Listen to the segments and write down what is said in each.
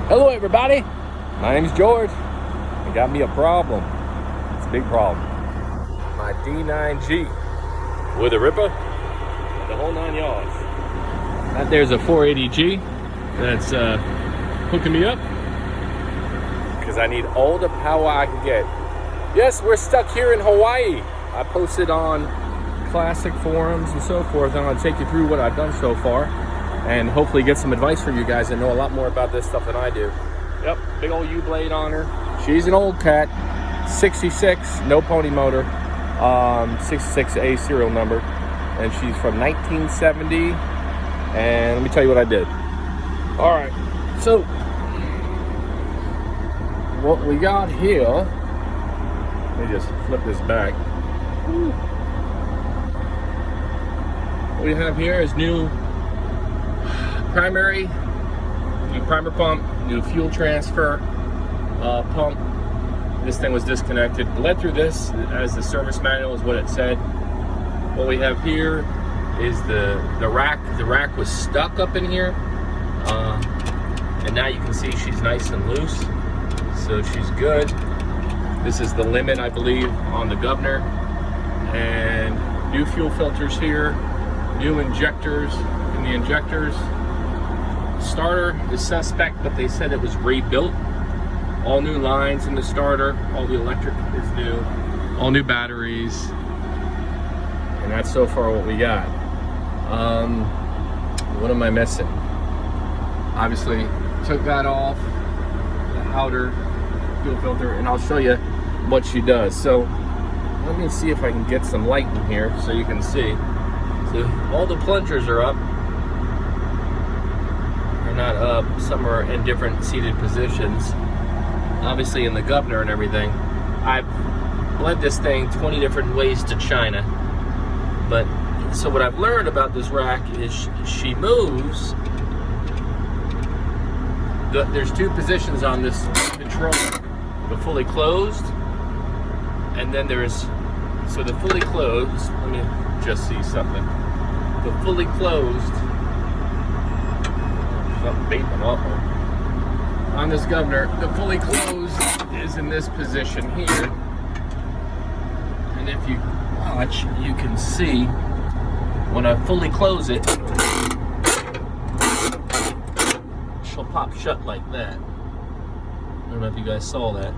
Hello everybody, my name is George. I got me a problem. It's a big problem. My D9G with a ripper, the whole 9 yards. That there's a 480G that's hooking me up because I need all the power I can get. Yes, we're stuck here in Hawaii. I posted on classic forums and so forth, and I'll take you through what I've done so far and hopefully get some advice from you guys that know a lot more about this stuff than I do. Yep, big old U-blade on her. She's an old cat, 66, no pony motor, 66A serial number, and she's from 1970. And let me tell you what I did. All right, so what we got here, let me just flip this back. What we have here is new primary, new primer pump, new fuel transfer pump. This thing was disconnected. Bled through this as the service manual is what it said. What we have here is the rack. The rack was stuck up in here, and now you can see she's nice and loose, so she's good. This is the limit, I believe, on the governor, and new fuel filters here, new injectors in the injectors. Starter is suspect, but they said it was rebuilt. All new lines in the starter, all the electric is new, all new batteries, and that's so far what we got. What am I missing? Obviously took that off, the outer fuel filter, and I'll show you what she does. So let me see if I can get some light in here so you can see. So all the plungers are up. They're not up, some are in different seated positions. Obviously in the governor and everything. I've bled this thing 20 different ways to China. But so what I've learned about this rack is she moves. There's two positions on this controller. The fully closed, and then there's, so the fully closed, let me just see something. The fully closed, something beeping, on this governor, the fully closed is in this position here. And if you watch, you can see when I fully close it, she'll pop shut like that. I don't know if you guys saw that.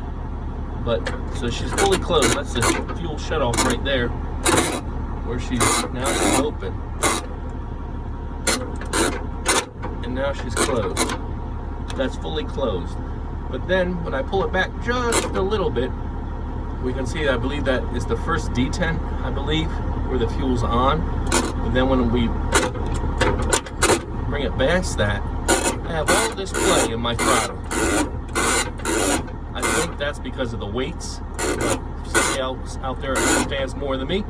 But, so she's fully closed. That's the fuel shut off right there. Where she's, now she's open. And now she's closed. That's fully closed. But then when I pull it back just a little bit, we can see, I believe that is the first detent, I believe, where the fuel's on. But then when we bring it past that, I have all this play in my throttle. I think that's because of the weights. If somebody else out there understands more than me,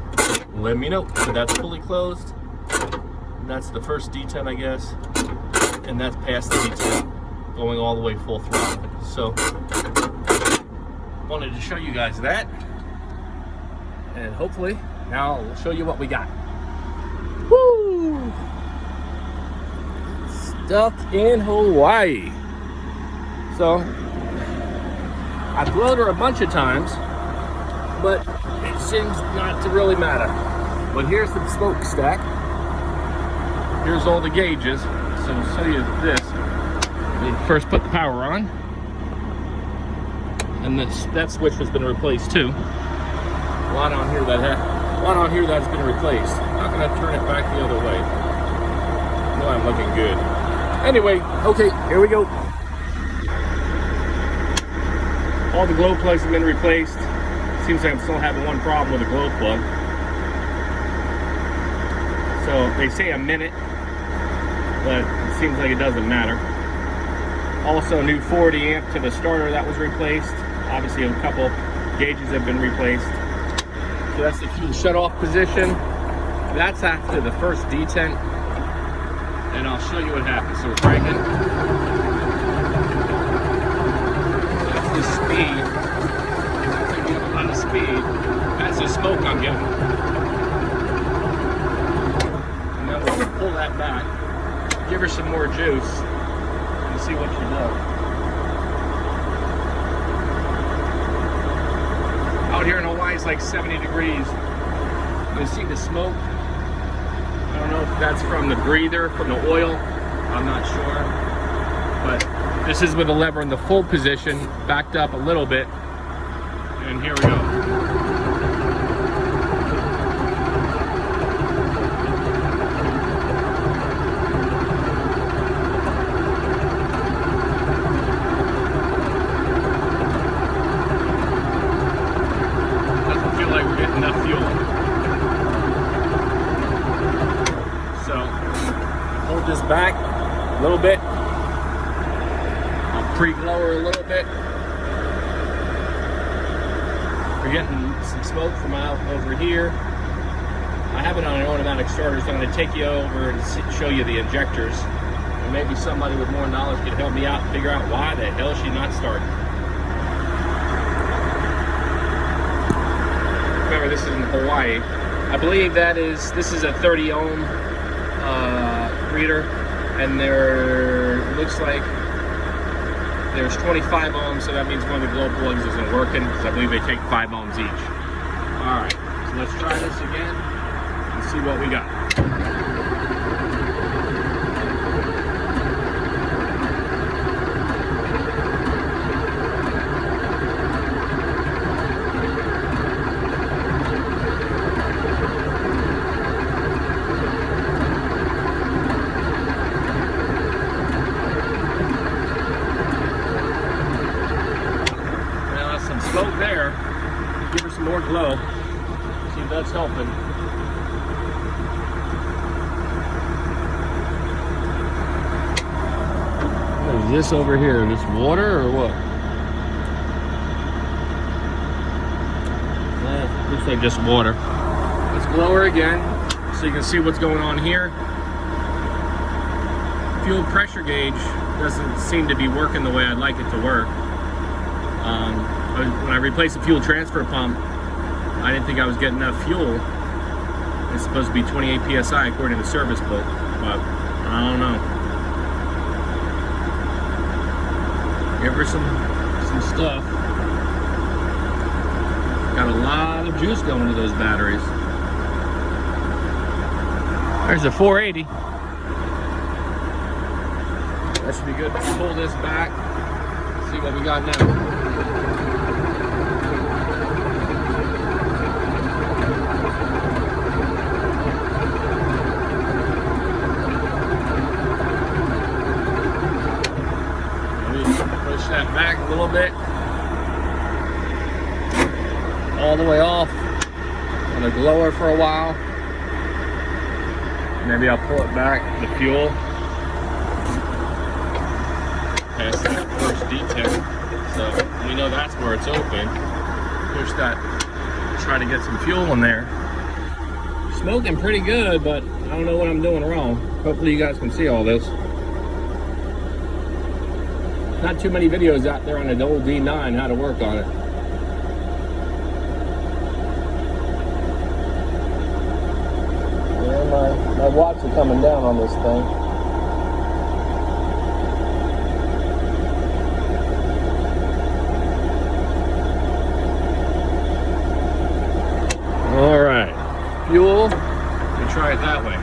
let me know. So that's fully closed. And that's the first detent, I guess. And that's past the detent, going all the way full throttle. So, wanted to show you guys that. And hopefully, now I'll show you what we got. Woo! Stuck in Hawaii. So, I've blowed her a bunch of times, but it seems not to really matter. But here's the smokestack. Here's all the gauges. So I'll show you this. We first put the power on, and that switch has been replaced too. A lot on here that's been replaced. I'm not gonna turn it back the other way. No, I'm looking good. Anyway, okay, here we go. All the glow plugs have been replaced. Seems like I'm still having one problem with the glow plug. So they say a minute, but it seems like it doesn't matter. Also, new 40 amp to the starter that was replaced. Obviously, a couple gauges have been replaced. So that's the fuel shut-off position. That's after the first detent, and I'll show you what happens. So we're cranking. That's the speed. A lot of speed. That's the smoke I'm getting. And then we'll pull that back, give her some more juice, and see what she does. it's like 70 degrees. You can see the smoke. I don't know if that's from the breather, from the oil. I'm not sure. But this is with the lever in the full position, backed up a little bit. And here we go. Enough fuel. So hold this back a little bit. I'll pre-glower a little bit. We're getting some smoke from out over here. I have it on an automatic starter, so I'm going to take you over and show you the injectors. And maybe somebody with more knowledge can help me out and figure out why the hell she's not starting. Remember, this is in Hawaii. I believe this is a 30 ohm reader, and it looks like there's 25 ohms, so that means one of the glow plugs isn't working, because I believe they take 5 ohms each. Alright, so let's try this again and see what we got. Smoke there, give her some more glow, see if that's helping. What is this over here? This water or what? Looks like just water. Let's glow her again so you can see what's going on here. Fuel pressure gauge doesn't seem to be working the way I'd like it to work. When I replaced the fuel transfer pump, I didn't think I was getting enough fuel. It's supposed to be 28 psi according to the service book, but I don't know. Give her some stuff. Got a lot of juice going to those batteries. There's a 480. That should be good. Let's pull this back. See what we got now. That back a little bit, all the way off. I'm gonna glow her for a while. Maybe I'll pull it back, the fuel. Past that first detect, so we know that's where it's open. Push that, try to get some fuel in there. Smoking pretty good, but I don't know what I'm doing wrong. Hopefully you guys can see all this. Not too many videos out there on an old D9 how to work on it. Yeah, my watts are coming down on this thing. All right, fuel. Let me try it that way.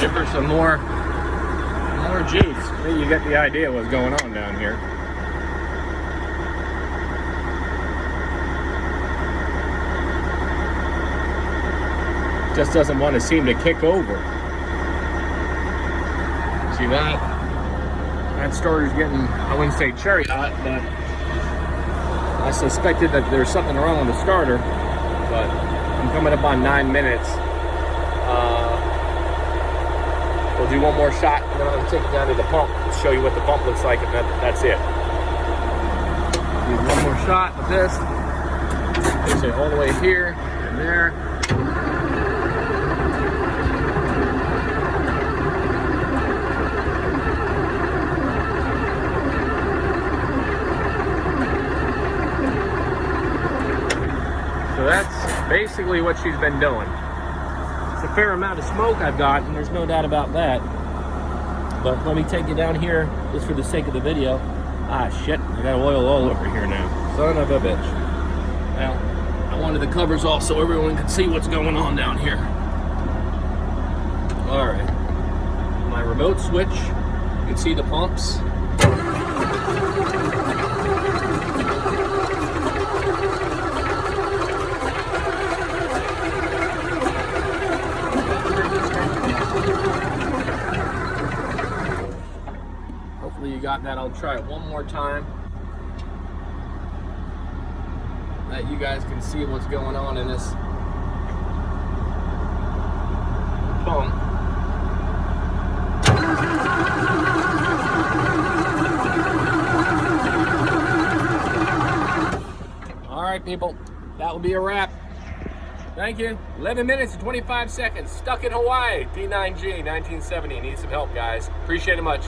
Give her some more juice. Maybe you get the idea what's going on down here. Just doesn't want to seem to kick over. See that? That starter's getting, I wouldn't say cherry hot, but I suspected that there's something wrong with the starter. But I'm coming up on 9 minutes. We'll do one more shot, and then I'm going to take it down to the pump and show you what the pump looks like, and that's it. do one more shot of this. Push it all the way here and there. So that's basically what she's been doing. It's a fair amount of smoke I've got, and there's no doubt about that. But let me take you down here, just for the sake of the video. Ah, shit, I got oil all over here now. Son of a bitch. Well, I wanted the covers off so everyone could see what's going on down here. All right. My remote switch, you can see the pumps. Hopefully you got that. I'll try it one more time. That you guys can see what's going on in this pump. All right, people, that will be a wrap. Thank you. 11 minutes and 25 seconds. Stuck in Hawaii. D9G 1970. Need some help, guys. Appreciate it much.